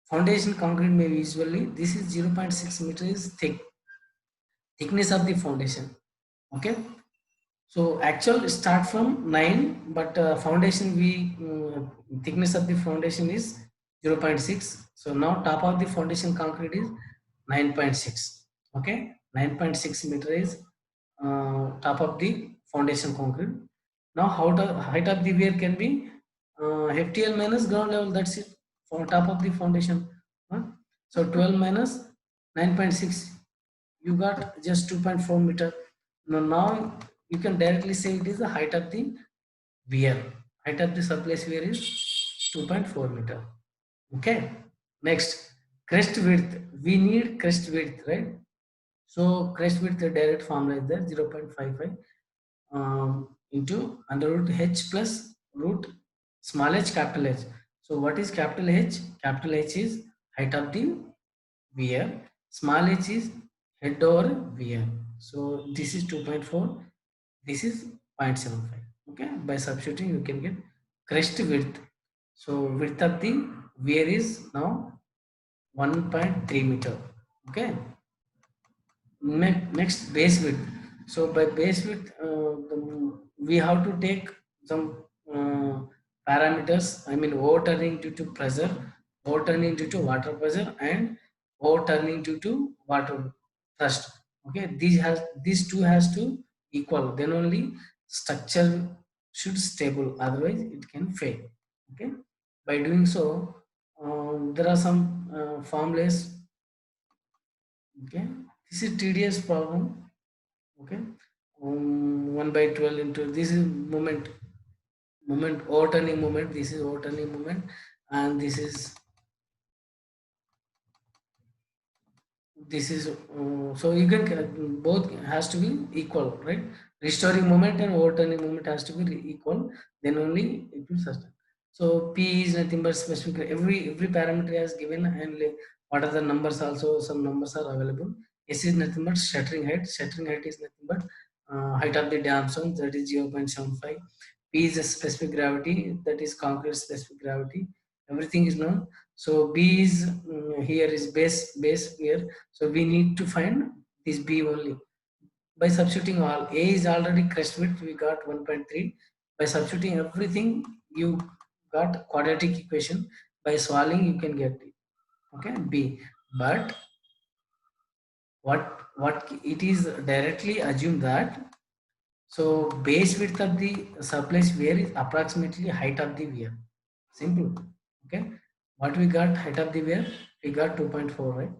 foundation concrete may usually, this is 0.6 meter is thickness of the foundation. Okay, so actual start from 9, but foundation we thickness of the foundation is 0.6. So now top of the foundation concrete is 9.6. Okay, 9.6 meter is top of the foundation concrete. Now how the height of the weir can be FTL minus ground level. That's it for top of the foundation. Huh? So 12 minus 9.6, you got just 2.4 meter. Now you can directly say it is the height of the weir. Height of the surplus weir is 2.4 meter. Okay. Next, crest width. We need crest width, right? So crest width, the direct formula is there, 0.55 into under root h plus root small h capital H. So what is capital H? Capital H is height of the weir. Small h is head over weir. So this is 2.4. This is 0.75. Okay. By substituting, you can get crest width. So width of the weir is now 1.3 meter. Okay. Next, base width. So by base width, we have to take some parameters. I mean, overturning due to pressure, overturning due to water pressure, and overturning due to water thrust. Okay, these two has to equal. Then only structure should stable. Otherwise, it can fail. Okay, by doing so, there are some formulas. Okay, this is tedious problem. Okay, 1 by 12 into this is moment overturning moment, this is overturning moment, and this is so you can both has to be equal, right? Restoring moment and overturning moment has to be equal, then only it will sustain. So p is nothing but specific, every parameter has given, and what are the numbers, also some numbers are available. S is nothing but shattering height is nothing but height of the dam stone, that is 0.75. P is a specific gravity, that is concrete specific gravity, everything is known. So B is here is base here. So we need to find this B only. By substituting all, A is already crest width, we got 1.3. By substituting everything, you got quadratic equation. By solving, you can get it. Okay, B. But what it is directly assume that, so base width of the surplus weir is approximately height of the weir. Simple. Okay. What we got height of the weir? We got 2.4, right?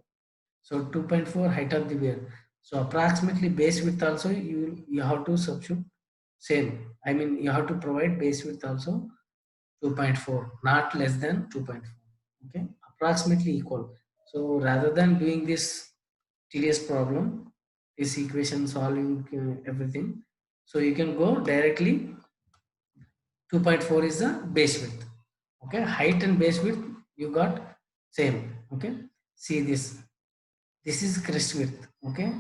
So 2.4 height of the weir. So approximately base width also you have to substitute same. I mean you have to provide base width also 2.4, not less than 2.4. Okay. Approximately equal. So rather than doing this tedious problem, this equation solving everything, so you can go directly 2.4 is the base width. Okay, height and base width you got same. Okay, see this is crest width. Okay,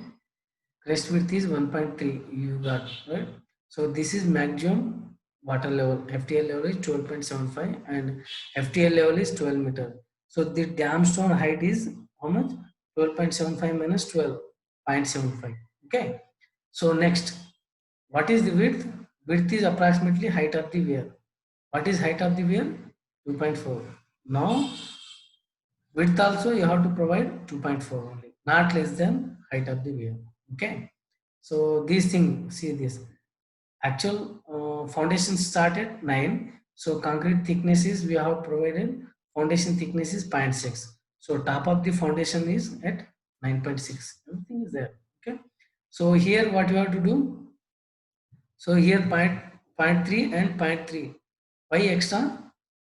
crest width is 1.3 you got, right? So this is maximum water level, FTL level is 12.75 and FTL level is 12 meter. So the dam stone height is how much? 12.75 minus 12.75. Okay, so next, what is the width? Width is approximately height of the weir. What is height of the weir? 2.4. Now width also you have to provide 2.4 only, not less than height of the weir. Okay. So these things, see this. Actual foundation start at 9. So concrete thickness is we have provided foundation thickness is 0.6. So top of the foundation is at 9.6. Everything is there. Okay. So here what you have to do? So here point 3 and point 3. Why extra?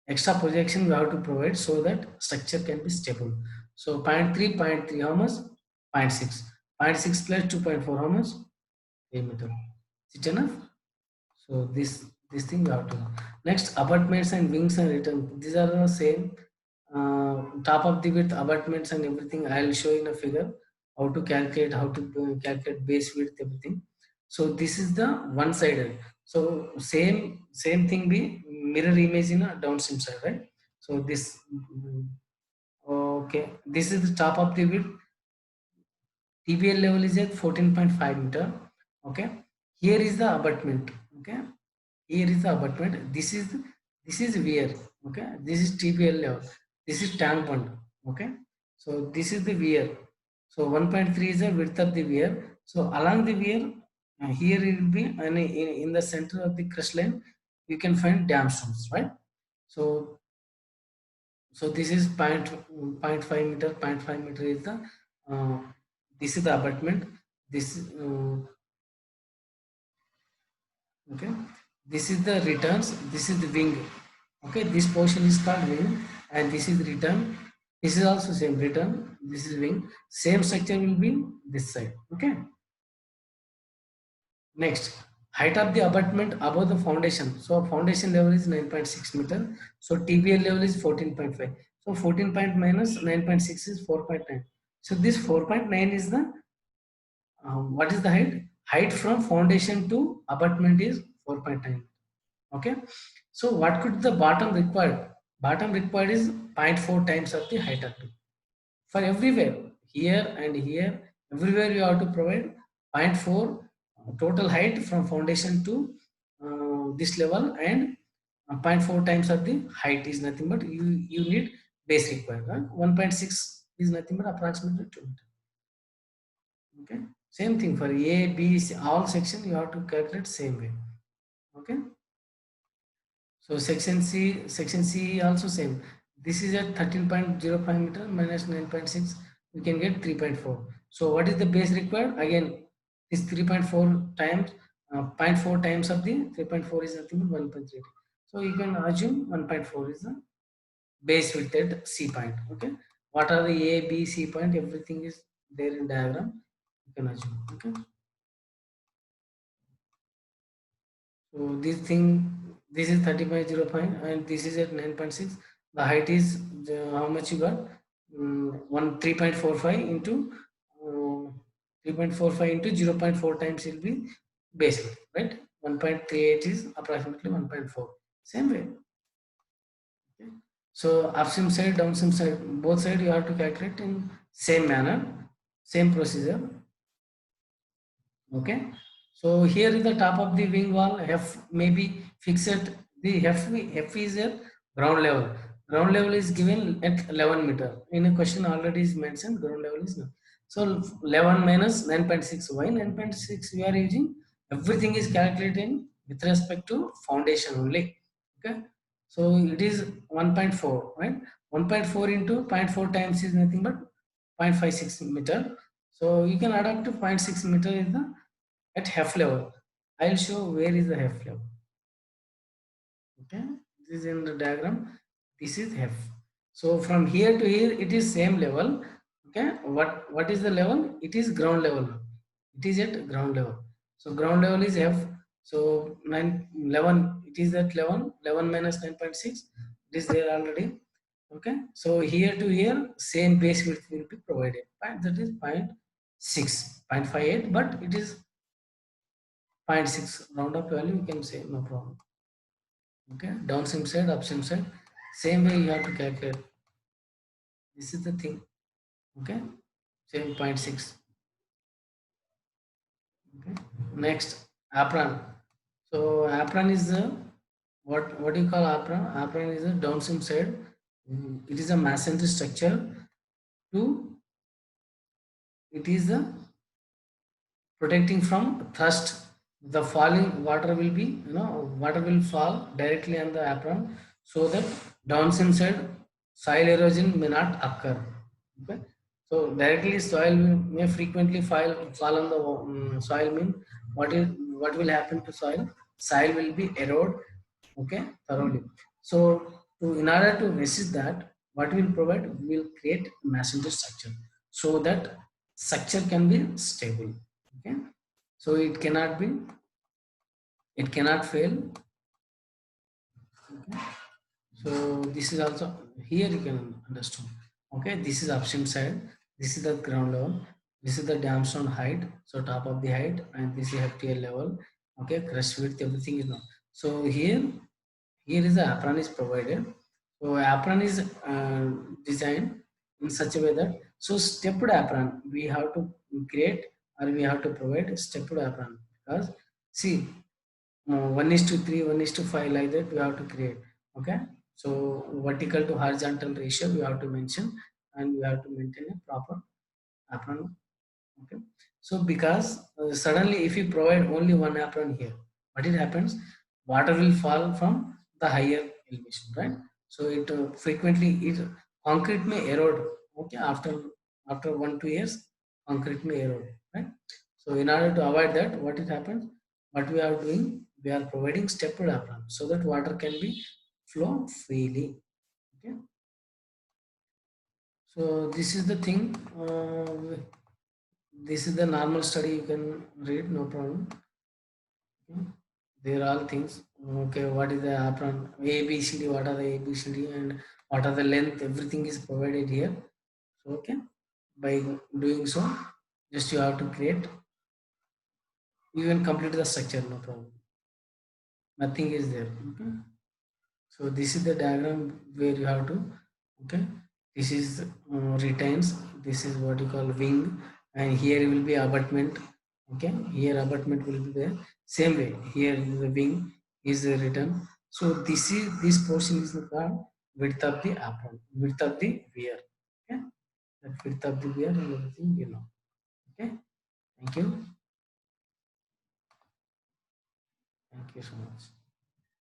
Extra projection we have to provide so that structure can be stable. So point 3 how much? 0.6. 0.6 plus 2.4 how much? 3 meter. Is it enough? So this thing we have to know. Next, abutments and wings and return. These are the same. Top of the width, abutments and everything. I will show in a figure how to calculate, how to calculate base width, everything. So this is the one sided. So same thing be mirror image in a downstream side, right? So this Okay, this is the top of the width. TBL level is at 14.5 meter. Okay, here is the abutment. Okay, here is the abutment. This is weir. Okay, this is TBL level. This is tank bund. Okay, so this is the weir. So 1.3 is the width of the weir. So along the weir, here it will be, and in the center of the crest line, you can find dam stones, right? So this is point 0.5 meter. 0.5 meter is the uh, this is the abutment. This is okay. This is the returns. This is the wing. Okay, this portion is called wing, and this is return. This is also same return. This is wing. Same structure will be this side. Okay. Next, height of the abutment above the foundation. So foundation level is 9.6 meter. So TBL level is 14.5. So 14 point minus 9.6 is 4.9. So this 4.9 is the what is the height? Height from foundation to abutment is 4.9. Okay. So what could the bottom required? Bottom required is 0.4 times of the height of it. For everywhere, here and here, everywhere you have to provide zero point 0.4 total height from foundation to this level, and zero point 0.4 times of the height is nothing but you need base required. 1.6 is nothing but approximately 2 meter. Okay, same thing for A, B, C, all section you have to calculate same way. Okay. So section C also same. This is at 13.05 meter minus 9.6. We can get 3.4. So what is the base required? Again, this 3.4 times zero point 0.4 times of the 3.4 is nothing but 1.3. So you can assume 1.4 is the base width at C point. Okay. What are the A, B, C point? Everything is there in diagram. You can assume. Okay. So this is 30.05 and this is at 9.6. The height is how much you got? 3.45 into 3.45 into 0.4 times will be base width, right? 1.38 is approximately 1.4. Same way. Okay. So upstream side, downstream side, both side you have to calculate in same manner, same procedure. Okay, so here is the top of the wing wall. F may be fixed. The F is a ground level. Ground level is given at 11 meter. In a question already is mentioned ground level is no. So 11 minus 9.6. Why 9.6 we are using? Everything is calculated with respect to foundation only. Okay, so it is 1.4, right? 1.4 into 0.4 times is nothing but 0.56 meter. So you can add up to 0.6 meter is the at half level. I'll show where is the half level. Okay, this is in the diagram. This is half. So from here to here, it is same level. Okay, what is the level? It is ground level. It is at ground level. So ground level is half. So 9, 11. It is at 11. 11 minus 9.6. It is there already. Okay, so here to here, same base width will be provided. That is 0.6, 0.58, but it is 0.6 round up value, you can say no problem. Okay, downstream side, upstream side, same way you have to calculate. This is the thing. Okay, same 0.6. Okay, next apron. So apron is the what do you call apron? Apron is a downstream side. It is a masonry structure. To it is the protecting from thrust. The falling water will be, water will fall directly on the apron, so that downstream side soil erosion may not occur. Okay, so directly soil may frequently fall on the soil. Mean what will happen to soil? Soil will be erode, okay, thoroughly. So in order to resist that, what we'll provide, we'll create masonry structure so that structure can be stable. Okay, so it cannot fail. Okay, so this is also, here you can understand. Okay, this is upstream side, this is the ground level, this is the dam stone height, so top of the height, and this is FTL level. Okay, crest width, everything is known. So here is the apron is provided. So apron is designed in such a way that, so stepped apron we have to create, or we have to provide stepped apron, because see, 1 is to 3, 1 is to 5, like that we have to create. Okay, so vertical to horizontal ratio we have to mention, and we have to maintain a proper apron. Okay, so because suddenly if you provide only one apron here, what it happens, water will fall from the higher elevation, right? So it frequently it concrete may erode. Okay, after 1 2 years concrete may erode, right? So in order to avoid that, what it happens, what we are doing, we are providing stepped apron so that water can be flow freely. Okay, so this is the thing. This is the normal study, you can read, no problem. Okay. They are all things. Okay, what is the apron, ABCD, what are the ABCD, and what are the length, everything is provided here. So okay, by doing so, just you have to create, you can complete the structure, no problem, nothing is there. Okay, so this is the diagram where you have to, okay, this is retains, this is what you call wing, and here will be abutment. Okay, here abutment will be there, same way here the wing is written. So this portion is called width of the apron, width of the weir. Okay, that width of the weir and everything, you know. Okay, thank you, thank you so much.